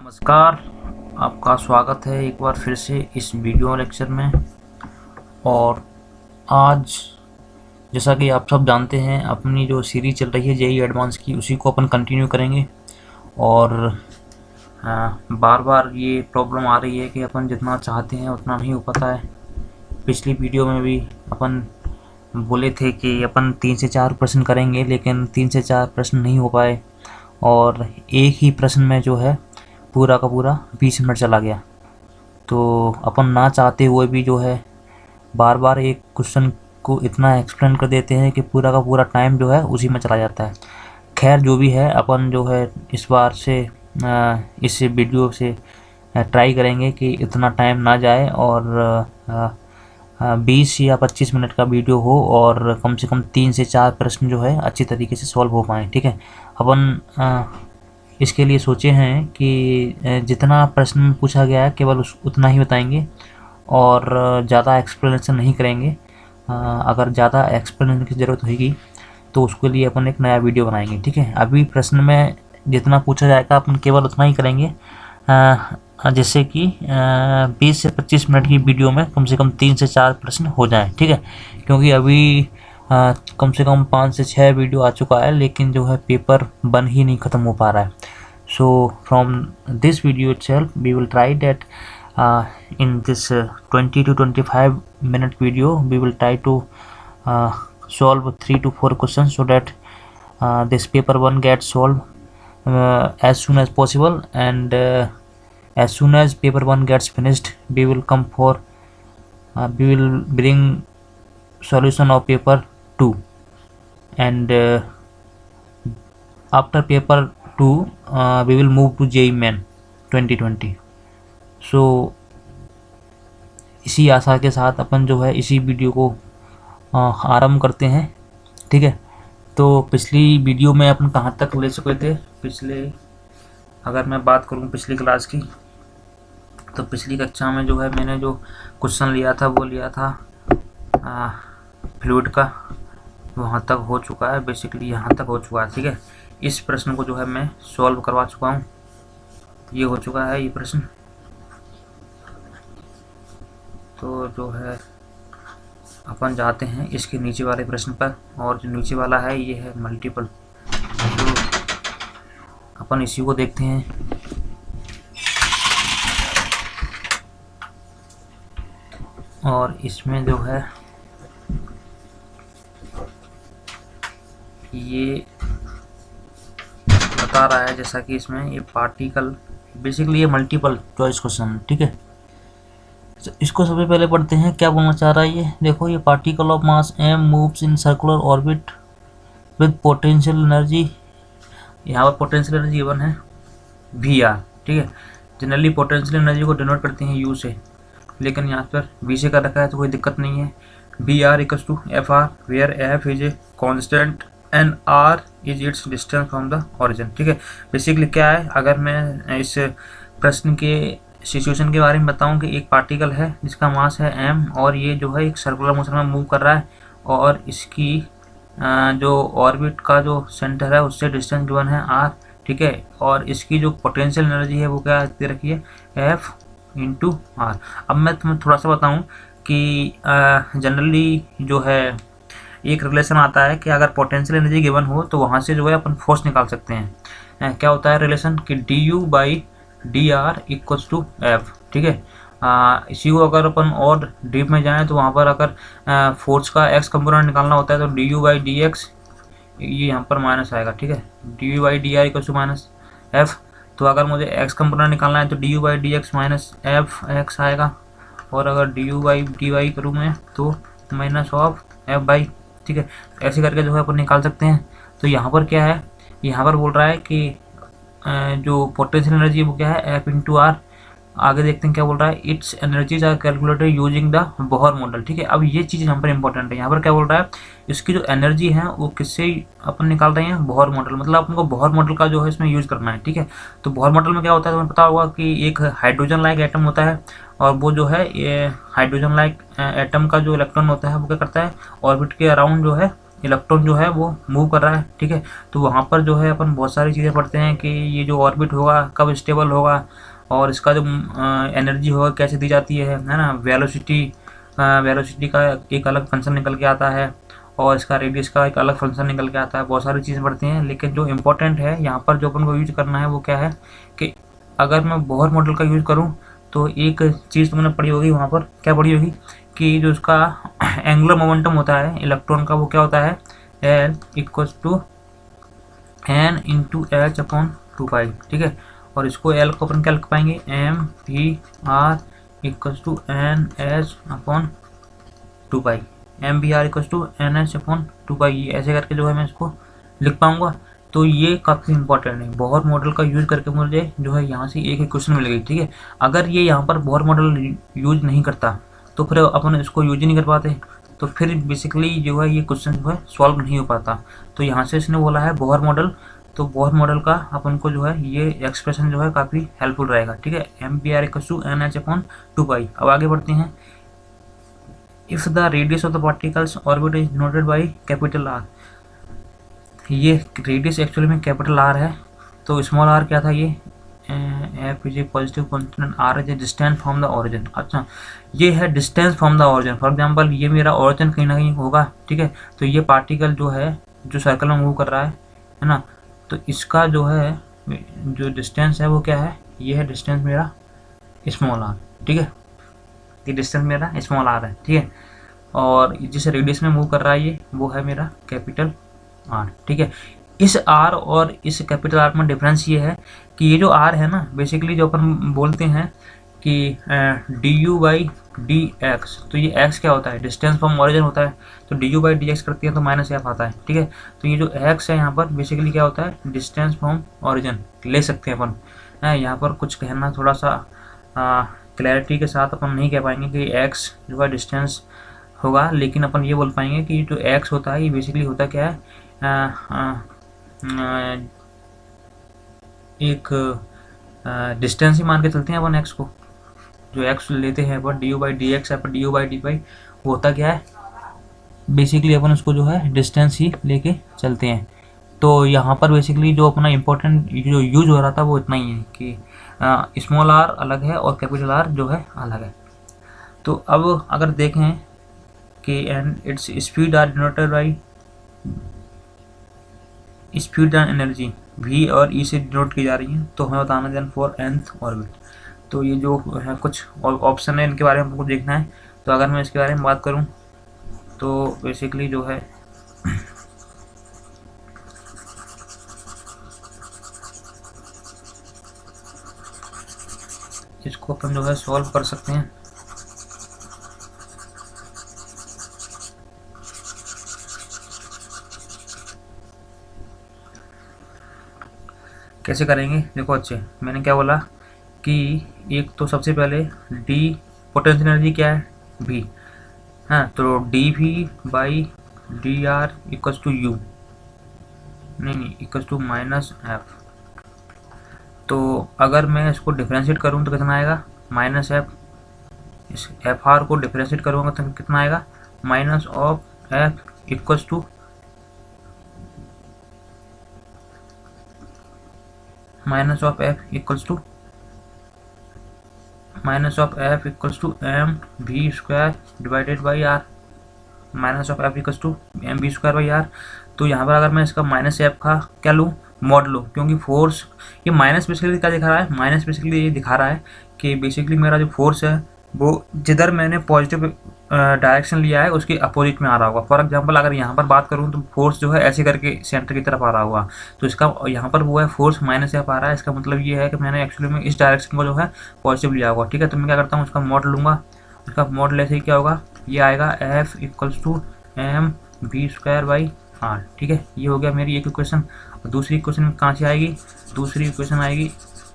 नमस्कार। आपका स्वागत है एक बार फिर से इस वीडियो लेक्चर में। और आज जैसा कि आप सब जानते हैं, अपनी जो सीरीज चल रही है जेईई एडवांस की, उसी को अपन कंटिन्यू करेंगे। और बार बार ये प्रॉब्लम आ रही है कि अपन जितना चाहते हैं उतना नहीं हो पाता है। पिछली वीडियो में भी अपन बोले थे कि अपन 3 से 4 प्रश्न करेंगे, लेकिन 3 से 4 प्रश्न नहीं हो पाए और एक ही प्रश्न में जो है पूरा का पूरा 20 मिनट चला गया। तो अपन ना चाहते हुए भी जो है बार बार एक क्वेश्चन को इतना एक्सप्लेन कर देते हैं कि पूरा का पूरा टाइम जो है उसी में चला जाता है। खैर, जो भी है, अपन जो है इस बार से इस वीडियो से ट्राई करेंगे कि इतना टाइम ना जाए और 20 या 25 मिनट का वीडियो हो और कम से कम 3 से 4 प्रश्न जो है अच्छी तरीके से सॉल्व हो पाएँ। ठीक है, अपन इसके लिए सोचे हैं कि जितना प्रश्न पूछा गया है केवल उतना ही बताएंगे और ज़्यादा एक्सप्लेनेशन नहीं करेंगे। अगर ज़्यादा एक्सप्लेनेशन की ज़रूरत होगी तो उसके लिए अपन एक नया वीडियो बनाएंगे। ठीक है, अभी प्रश्न में जितना पूछा जाएगा अपन केवल उतना ही करेंगे, जैसे कि 20 से 25 मिनट की वीडियो में कम से कम 3 से 4 प्रश्न हो जाएं। ठीक है, क्योंकि अभी कम से कम 5 से 6 वीडियो आ चुका है, लेकिन जो है पेपर बन ही नहीं ख़त्म हो पा रहा है। So from this video itself we will try that in this 20 to 25 minute video we will try to solve 3 to 4 questions so that this paper 1 gets solved as soon as possible, and as soon as paper 1 gets finished we will come for we will bring solution of paper 2, and after paper 2 we will move to JEE Main 2020। सो इसी आशा के साथ अपन जो है इसी video को आरंभ करते हैं। ठीक है, तो पिछली वीडियो में अपन कहाँ तक ले चुके थे? अगर मैं बात करूँ पिछली क्लास की, तो पिछली कक्षा में जो है मैंने जो क्वेश्चन लिया था वो लिया था फ्लूइड का। वहाँ तक हो चुका है, बेसिकली यहाँ तक हो चुका है। ठीक है, इस प्रश्न को जो है मैं सॉल्व करवा चुका हूँ। ये हो चुका है ये प्रश्न। तो जो है अपन जाते हैं इसके नीचे वाले प्रश्न पर, और जो नीचे वाला है ये है मल्टीपल। तो अपन इसी को देखते हैं। और इसमें जो है ये बता रहा है, जैसा कि इसमें ये पार्टिकल, बेसिकली ये मल्टीपल चॉइस क्वेश्चन। ठीक है, तो इसको सबसे पहले पढ़ते हैं क्या बोलना चाह रहा है ये। देखो, ये particle of mass m moves in circular orbit with potential energy. यहाँ पर पोटेंशियल एनर्जी गिवन है VR। ठीक है, जनरली पोटेंशियल एनर्जी को डिनोट करते हैं U से, लेकिन यहाँ पर V से कर रखा है तो कोई दिक्कत नहीं है। VR equals to FR where F is a constant and R is its distance from the origin. ठीक है, बेसिकली क्या है, अगर मैं इस प्रश्न के सिचुएशन के बारे में बताऊं कि एक पार्टिकल है जिसका मास है m और ये जो है एक सर्कुलर मोशन में मूव कर रहा है, और इसकी जो ऑर्बिट का जो सेंटर है उससे डिस्टेंस गिवन है r। ठीक है, और इसकी जो पोटेंशियल एनर्जी है वो क्या दे रखी है, F इंटू R। अब मैं तुम्हें थोड़ा सा बताऊं कि जनरली जो है एक रिलेशन आता है कि अगर पोटेंशियल एनर्जी गिवन हो तो वहाँ से जो है अपन फोर्स निकाल सकते हैं। क्या होता है रिलेशन कि du by dr equals to F। ठीक है, इसी को अगर अपन और डीप में जाएं तो वहाँ पर अगर फोर्स का x कंपोनेंट निकालना होता है तो du बाई dx, ये यहाँ पर माइनस आएगा। ठीक है, du by dr equals to minus F। तो अगर मुझे x कंपोनेंट निकालना है तो du by dx minus F x आएगा, और अगर du बाई dy करूँ मैं तो माइनस ऑफ F बाई। ठीक है, ऐसे करके जो है अपन निकाल सकते हैं। तो यहाँ पर क्या है, यहाँ पर बोल रहा है कि जो पोटेंशियल एनर्जी वो क्या है, F इंटू R। आगे देखते हैं क्या बोल रहा है, its energies are calculated using the Bohr model. ठीक है, अब ये चीज़ यहाँ पर इंपॉर्टेंट है। यहाँ पर क्या बोल रहा है, इसकी जो एनर्जी है वो किससे अपन निकाल रहे हैं, बोहर मॉडल। मतलब अपन को बोहर मॉडल का जो है इसमें यूज़ करना है। ठीक है, तो बोहर मॉडल में क्या होता है, तुम्हें पता होगा कि एक हाइड्रोजन लाइक एटम होता है, और वो जो है ये हाइड्रोजन लाइक एटम का जो इलेक्ट्रॉन होता है वो क्या करता है, ऑर्बिट के अराउंड जो है इलेक्ट्रॉन जो है वो मूव कर रहा है, ठीक है। तो वहाँ पर जो है अपन बहुत सारी चीज़ें पढ़ते हैं कि ये जो ऑर्बिट होगा कब स्टेबल होगा, और इसका जो एनर्जी होगा कैसे दी जाती है ना। वेलोसिटी का एक अलग फंक्शन निकल के आता है, और इसका रेडियस का एक अलग फंक्शन निकल के आता है। बहुत सारी चीज़ें पढ़ते हैं, लेकिन जो इम्पोर्टेंट है यहाँ पर जो अपन को यूज करना है वो क्या है कि अगर मैं बोहर मॉडल का यूज़ करूँ तो एक चीज़ तुमने पढ़ी होगी, वहाँ पर क्या पढ़ी होगी कि जो उसका एंगुलर मोमेंटम होता है इलेक्ट्रॉन का, वो क्या होता है L equals to n into h upon 2 pi, ठीक है। और इसको एल को अपन क्या लिख पाएंगे, m v r equals to n h upon 2 pi, m v r equals to n h upon 2 pi, ऐसे करके जो है मैं इसको लिख पाऊंगा। तो ये काफ़ी इंपॉर्टेंट है। बोहर मॉडल का यूज़ करके मुझे जो है यहाँ से एक क्वेश्चन मिल गई, ठीक है। अगर ये यहाँ पर बोहर मॉडल यूज नहीं करता तो फिर अपन इसको यूज ही नहीं कर पाते, तो फिर बेसिकली जो है ये क्वेश्चन जो है सॉल्व नहीं हो पाता। तो यहाँ से इसने बोला है बोहर मॉडल, तो बोहर मॉडल का अपन को जो है ये एक्सप्रेशन जो है काफ़ी हेल्पफुल रहेगा, ठीक है। M p r equals to n h upon 2 pi. अब आगे बढ़ते हैं। If the radius of the particle's orbit is denoted by capital R, ये रेडियस एक्चुअली में कैपिटल आर है, तो स्मॉल आर क्या था, ये f is a positive constant, r is a distance from the origin. अच्छा, ये है distance from the origin. For example ये मेरा ओरिजिन कहीं ना कहीं होगा, ठीक है। तो ये पार्टिकल जो है जो सर्कल में मूव कर रहा है ना, तो इसका जो है जो डिस्टेंस है वो क्या है, ये है डिस्टेंस मेरा स्मॉल आर, ठीक है। ये डिस्टेंस मेरा स्मॉल आर है, ठीक है। और जिस रेडियस में मूव कर रहा है ये, वो है मेरा कैपिटल आर, ठीक है। इस आर और इस कैपिटल आर में डिफरेंस ये है कि ये जो आर है ना, बेसिकली जो अपन बोलते हैं कि D u by d x, तो ये एक्स क्या होता है, डिस्टेंस फ्रॉम ओरिजिन होता है। तो D u by d x करती है तो माइनस एफ आता है, ठीक है। तो ये जो एक्स है यहाँ पर बेसिकली क्या होता है, डिस्टेंस फ्रॉम ओरिजिन ले सकते हैं अपन। यहाँ पर कुछ कहना थोड़ा सा क्लैरिटी के साथ अपन नहीं कह पाएंगे कि एक्स जो है डिस्टेंस होगा, लेकिन अपन ये बोल पाएंगे कि जो एक्स होता है ये बेसिकली होता क्या है, एक डिस्टेंस ही मान के चलते हैं अपन एक्स को। जो एक्स लेते हैं अपन d u by d x या d u by d y, वो होता क्या है, बेसिकली अपन उसको जो है डिस्टेंस ही लेके चलते हैं। तो यहाँ पर बेसिकली जो अपना इम्पोर्टेंट जो यूज हो रहा था वो इतना ही है कि स्मॉल आर अलग है और कैपिटल आर जो है अलग है। तो अब अगर देखें कि and its speed are denoted by speed and energy v और ई से डिनोट की जा रही है, तो हमें बताना देन फॉर nth ऑर्बिट। तो ये जो है कुछ ऑप्शन है, इनके बारे में हमको देखना है। तो अगर मैं इसके बारे में बात करूं तो बेसिकली जो है इसको अपन जो है सॉल्व कर सकते हैं। कैसे करेंगे, देखो अच्छे, मैंने क्या बोला कि एक तो सबसे पहले डी पोटेंशियल एनर्जी क्या है, वी, हाँ, तो d v by d r equals to u, नहीं इक्वल्स टू माइनस एफ। तो अगर मैं इसको डिफ्रेंशिएट करूँ तो कितना आएगा, माइनस एफ। इस एफ आर को डिफ्रेंशिएट करूँगा तो कितना आएगा, minus of f equals to minus of f equals to m v square divided by r, minus of f equals to m v square by r. तो यहाँ पर अगर मैं इसका माइनस एफ का क्या लूँ, मॉड लूँ, क्योंकि फोर्स ये माइनस बेसिकली क्या दिखा रहा है, माइनस बेसिकली ये दिखा रहा है कि बेसिकली मेरा जो फोर्स है वो जिधर मैंने पॉजिटिव डायरेक्शन लिया है उसके अपोजिट में आ रहा होगा। फॉर एग्जांपल अगर यहाँ पर बात करूँ तो फोर्स जो है ऐसे करके सेंटर की तरफ आ रहा होगा, तो इसका यहाँ पर वो है फोर्स माइनस एफ आ रहा है। इसका मतलब ये है कि मैंने एक्चुअली में इस डायरेक्शन को जो है पॉजिटिव लिया होगा, ठीक है। तो मैं क्या करता हूँ, उसका मॉड लूँगा। उसका मॉड लेसे ही क्या होगा, ये आएगा f equals to m v square by r, ठीक है। ये हो गया मेरी एक इक्वेशन। दूसरी इक्वेशन कहाँ से आएगी, दूसरी इक्वेशन आएगी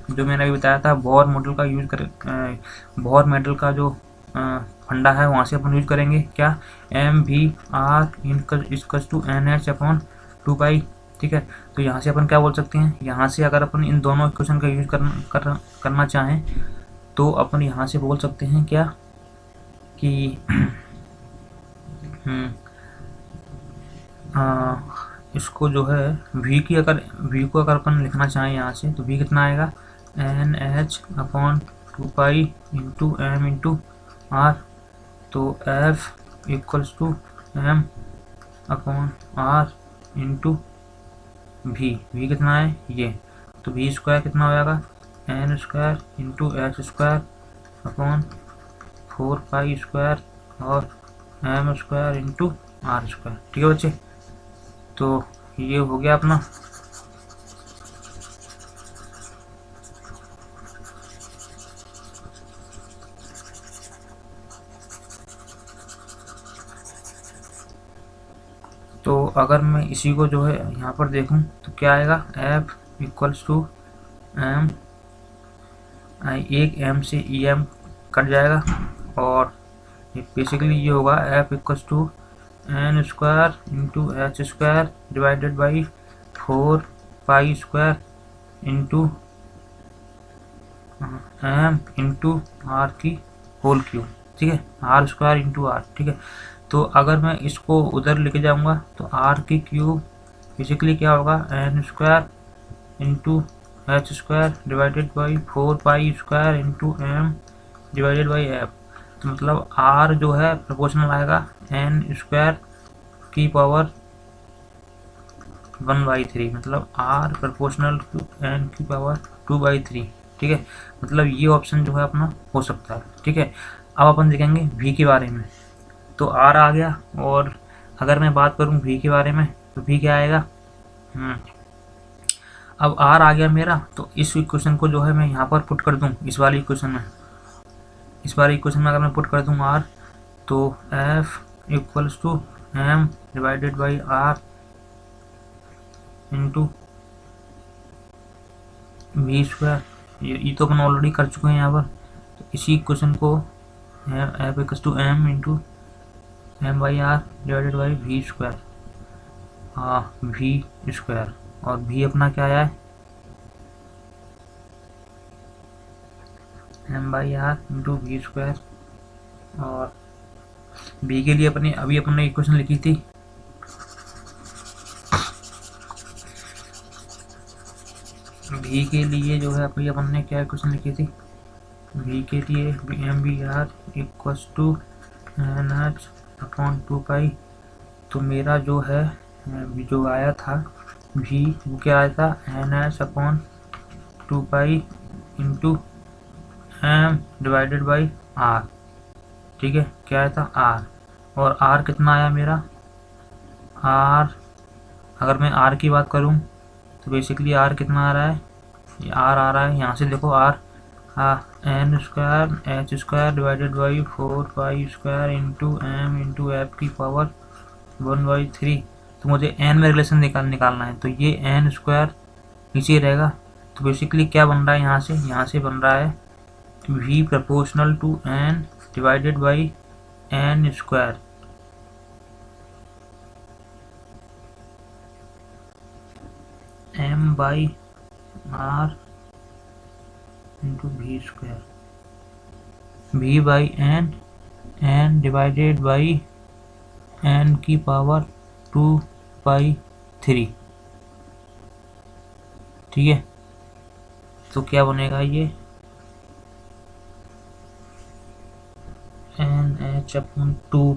जो मैंने अभी बताया था, बोहर मॉडल का यूज कर, बोहर मॉडल का जो फंडा है वहाँ से अपन यूज करेंगे क्या, m v r equals to n h upon 2 pi, ठीक है। तो यहाँ से अपन क्या बोल सकते हैं, यहाँ से अगर अपन इन दोनों इक्वेशन का यूज करना चाहें तो अपन यहाँ से बोल सकते हैं क्या कि इसको जो है v को अगर अपन लिखना चाहें यहाँ से, तो v कितना आएगा, n h upon 2 pi into m into r. तो f equals to m upon r into v कितना है ये, तो v स्क्वायर कितना हो जाएगा, n square into h square upon 4 pi square और m square into r square. ठीक है बच्चे, तो ये हो गया अपना। तो अगर मैं इसी को जो है यहाँ पर देखूँ तो क्या आएगा, f इक्वल्स टू एम, एक m से ई एम कट जाएगा और बेसिकली ये होगा f equals to n square into h square divided by 4 pi square into m into r की होल क्यूब। ठीक है, आर स्क्वायर इंटू आर। ठीक है, तो अगर मैं इसको उधर लेके जाऊंगा तो आर की क्यूब बेसिकली क्या होगा, n square into h square divided by 4 pi square into m divided by f. तो मतलब आर जो है प्रोपोर्शनल आएगा एन स्क्वायर की पावर 1/3, मतलब आर प्रोपोर्शनल टू एन की पावर 2/3। ठीक है, मतलब ये ऑप्शन जो है अपना हो सकता है। ठीक है, अब अपन देखेंगे v के बारे में। तो r आ गया, और अगर मैं बात करूं v के बारे में तो v क्या आएगा, अब r आ गया मेरा। तो इस इक्वेशन को जो है मैं यहाँ पर पुट कर दूं, इस वाली इक्वेशन में अगर मैं पुट कर दूं r, तो f equals to m divided by r into v square. ये तो अपन ऑलरेडी कर चुके हैं यहाँ पर। तो इसी इक्वेशन को f equals to m into m by r divided by v square, और v अपना क्या आया है, m by r into v square. और v के लिए अपने इक्वेशन लिखी थी, v के लिए जो है अभी अपन ने क्या इक्वेशन लिखी थी, v के लिए m b r equals to n h upon 2 pi. तो मेरा जो है जो आया था v, वो क्या आया था, n h upon 2 pi into m divided by r. ठीक है, क्या आया था r, और r कितना आया मेरा, r अगर मैं r की बात करूं तो बेसिकली r कितना आ रहा है, ये r आ रहा है यहाँ से देखो, r n square h square divided by 4 pi square into m into f की पावर 1/3। तो मुझे n में रिलेशन निकालना है, तो ये एन स्क्वायर नीचे रहेगा। तो बेसिकली क्या बन रहा है, यहाँ से बन रहा है v proportional to n divided by n square. m by r into v square, v by n divided by n की पावर 2/3। ठीक है, तो क्या बनेगा ये, n h upon 2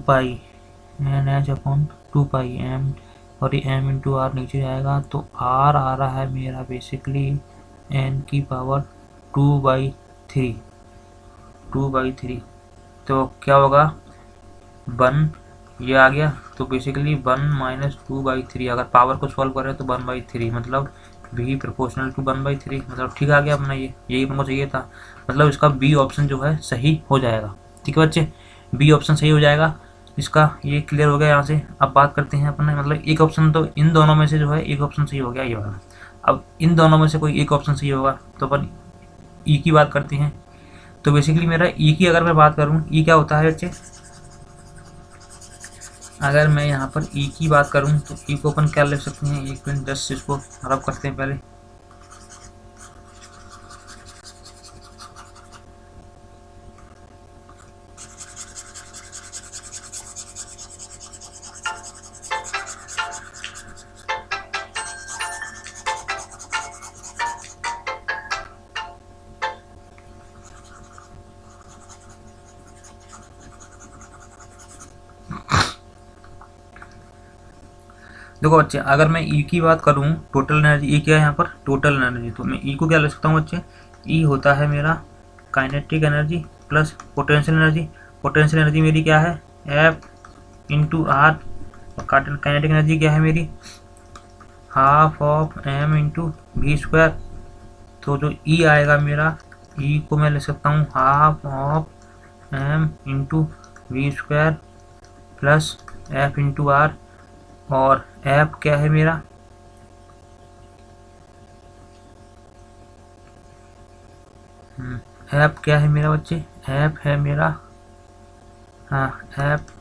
pi m, और ये एम इंटू आर नीचे जाएगा। तो आर आ रहा है मेरा बेसिकली एन की पावर 2/3। तो क्या होगा, 1 ये आ गया। तो बेसिकली 1 माइनस 2/3, अगर पावर को सॉल्व करें तो 1/3, मतलब v प्रोपोर्शनल टू 1/3, मतलब ठीक आ गया अपना, यही हमको चाहिए था। मतलब इसका बी ऑप्शन जो है सही हो जाएगा। ठीक है बच्चे, बी ऑप्शन सही हो जाएगा इसका, ये क्लियर हो गया यहाँ से। अब बात करते हैं अपने, मतलब एक ऑप्शन, तो इन दोनों में से जो है एक ऑप्शन सही हो गया ये वाला। अब इन दोनों में से कोई एक ऑप्शन सही होगा तो अपन ई की बात करते हैं। तो बेसिकली मेरा ई की अगर मैं बात करूँ, ई क्या होता है बच्चे, अगर मैं यहाँ पर ई की बात करूँ तो ई को अपन क्या लिख सकते हैं, एक मिनट जस्ट इसको रब करते हैं पहले। देखो बच्चे, अगर मैं ई की बात करूँ, टोटल एनर्जी, ई क्या है यहाँ पर, टोटल एनर्जी, तो मैं ई को क्या लिख सकता हूँ बच्चे, ई होता है मेरा kinetic energy plus potential energy. Potential energy मेरी क्या है, एफ इंटू आर, और काइनेटिक एनर्जी क्या है मेरी, half of m into v square. तो जो ई आएगा मेरा, ई को मैं लिख सकता हूँ half of m into v square plus f into r, और एफ क्या है मेरा, एफ क्या है मेरा बच्चे, एफ है मेरा, हाँ एफ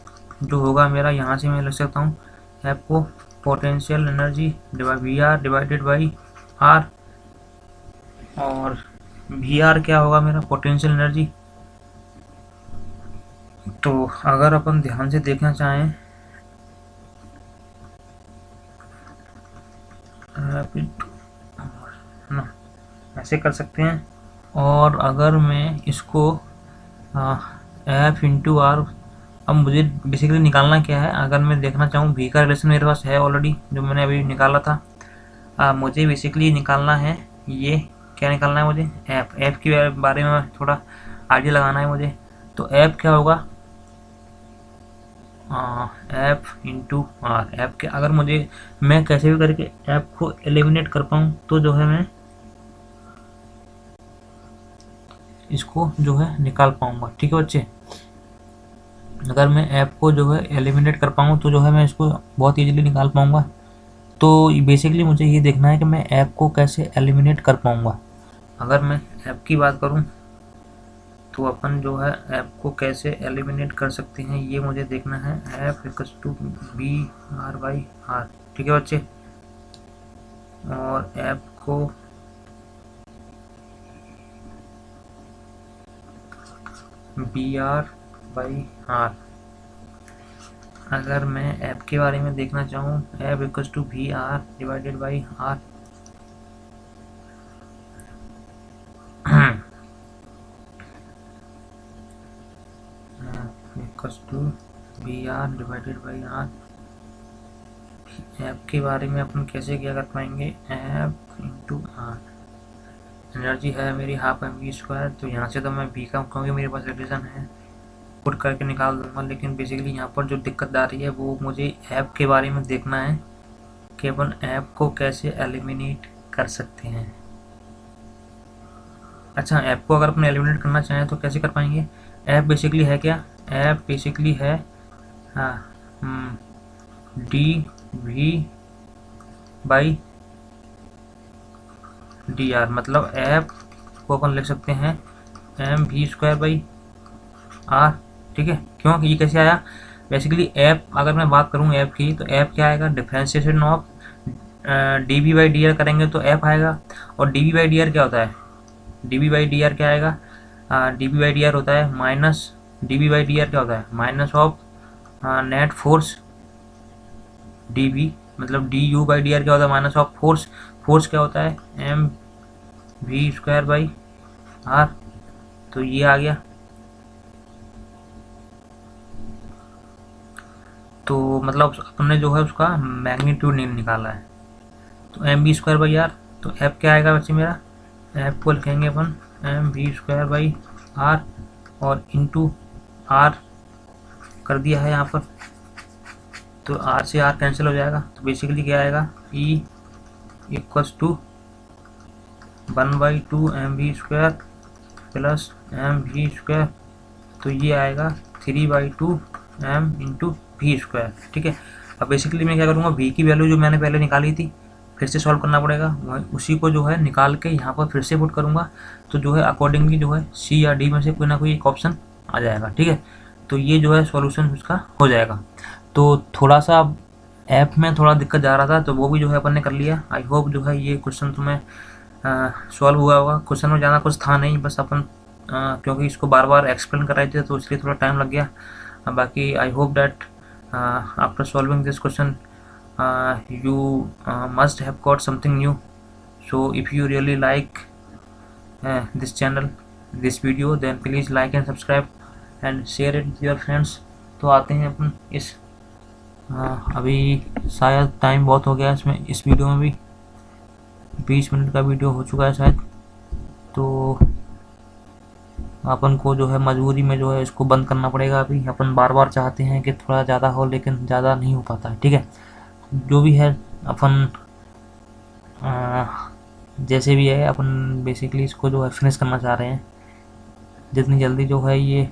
जो होगा मेरा, यहाँ से मैं लिख सकता हूँ एफ को potential energy v r divided by r, और वी आर क्या होगा मेरा, पोटेंशियल एनर्जी। तो अगर अपन ध्यान से देखना चाहें, ना ऐसे कर सकते हैं, और अगर मैं इसको एफ इंटू आर, अब मुझे बेसिकली निकालना क्या है, अगर मैं देखना चाहूँ वी का रिलेशन मेरे पास है ऑलरेडी, जो मैंने अभी निकाला था। मुझे बेसिकली निकालना है, ये क्या निकालना है मुझे, एफ के बारे में थोड़ा आइडिया लगाना है मुझे। तो एफ क्या होगा, एफ इंटू आर, एफ के अगर मुझे, मैं कैसे भी करके एफ को एलिमिनेट कर पाऊँ तो जो है मैं इसको जो है निकाल पाऊंगा। ठीक है बच्चे, अगर मैं ऐप को जो है एलिमिनेट कर पाऊँ तो जो है मैं इसको बहुत इजीली निकाल पाऊंगा। तो बेसिकली मुझे ये देखना है कि मैं ऐप को कैसे एलिमिनेट कर पाऊंगा। अगर मैं ऐप की बात करूं तो अपन जो है ऐप को कैसे एलिमिनेट कर सकते हैं, ये मुझे देखना है। F equals to b r by r, ठीक है बच्चे, और ऐप को बी आर बाई आर। अगर मैं ऐप के बारे में देखना चाहूँ, f equals to v r divided by r, equals to v r divided by r. F के बारे में अपन कैसे क्या कर पाएंगे, ऐप इंटू आर, एनर्जी है मेरी हाफ एम वी स्क्वायर, तो यहाँ से तो मैं बी का, क्योंकि मेरे पास रिलेशन है, पुट करके निकाल दूंगा। लेकिन बेसिकली यहाँ पर जो दिक्कत आ रही है वो मुझे ऐप के बारे में देखना है कि अपन ऐप को कैसे एलिमिनेट कर सकते हैं। अच्छा, ऐप को अगर अपन एलिमिनेट करना चाहें तो कैसे कर पाएंगे। ऐप बेसिकली है क्या, ऐप बेसिकली है d v by d r, मतलब ऐप को अपन लिख सकते हैं m v square by r. ठीक है, क्यों, ये कैसे आया, बेसिकली ऐप अगर मैं बात करूँ ऐप की, तो ऐप क्या आएगा, differentiation of d v by d r करेंगे तो ऐप आएगा। और d v by d r क्या होता है, d v by d r क्या आएगा, d v by d r होता है minus, d v by d r क्या होता है, minus of net force d v, मतलब d u by d r क्या होता है, माइनस ऑफ फोर्स, फोर्स क्या होता है m v square by r. तो ये आ गया। तो मतलब अपने जो है उसका मैग्नीट्यूड नहीं निकाला है। तो m b square by r, तो ऐप क्या आएगा बच्चे मेरा, ऐप को लिखेंगे अपन m b square by r, और इंटू आर कर दिया है यहाँ पर, तो आर से आर कैंसिल हो जाएगा। तो बेसिकली क्या आएगा, e equals to 1/2 m v square plus m v square, तो ये आएगा 3/2 एम इंटू वी स्क्वायर। ठीक है, अब बेसिकली मैं क्या करूँगा, वी की वैल्यू जो मैंने पहले निकाली थी फिर से सॉल्व करना पड़ेगा, उसी को जो है निकाल के यहाँ पर फिर से पुट करूँगा, तो जो है अकॉर्डिंगली जो है सी या डी में से कोई ना कोई एक ऑप्शन आ जाएगा। ठीक है, तो ये जो है सॉल्यूशन उसका हो जाएगा। तो थोड़ा सा ऐप में थोड़ा दिक्कत जा रहा था, तो वो भी जो है अपन ने कर लिया। आई होप जो है ये क्वेश्चन तुम्हें सॉल्व हुआ होगा। क्वेश्चन में ज़्यादा कुछ था नहीं, बस अपन क्योंकि इसको बार बार एक्सप्लेन कर रहे थे तो इसलिए थोड़ा टाइम लग गया। बाकी I hope that after solving this question you must have got something new. So if you really like this channel, this video, then please like and subscribe and share it with your friends। तो आते हैं अपन इस अभी शायद time बहुत हो गया इसमें, इस वीडियो में भी 20 मिनट का वीडियो हो चुका है शायद। तो अपन को जो है मजबूरी में जो है इसको बंद करना पड़ेगा। अभी अपन बार बार चाहते हैं कि थोड़ा ज़्यादा हो, लेकिन ज़्यादा नहीं हो पाता है। ठीक है, जो भी है अपन जैसे भी है अपन बेसिकली इसको जो है फिनिश करना चाह रहे हैं। जितनी जल्दी जो है ये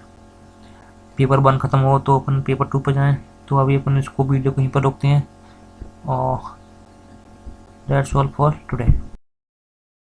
पेपर 1 ख़त्म हो तो अपन पेपर 2 पर जाएं। तो अभी अपन इसको वीडियो कहीं पर रोकते हैं और दैट्स ऑल फॉर टुडे।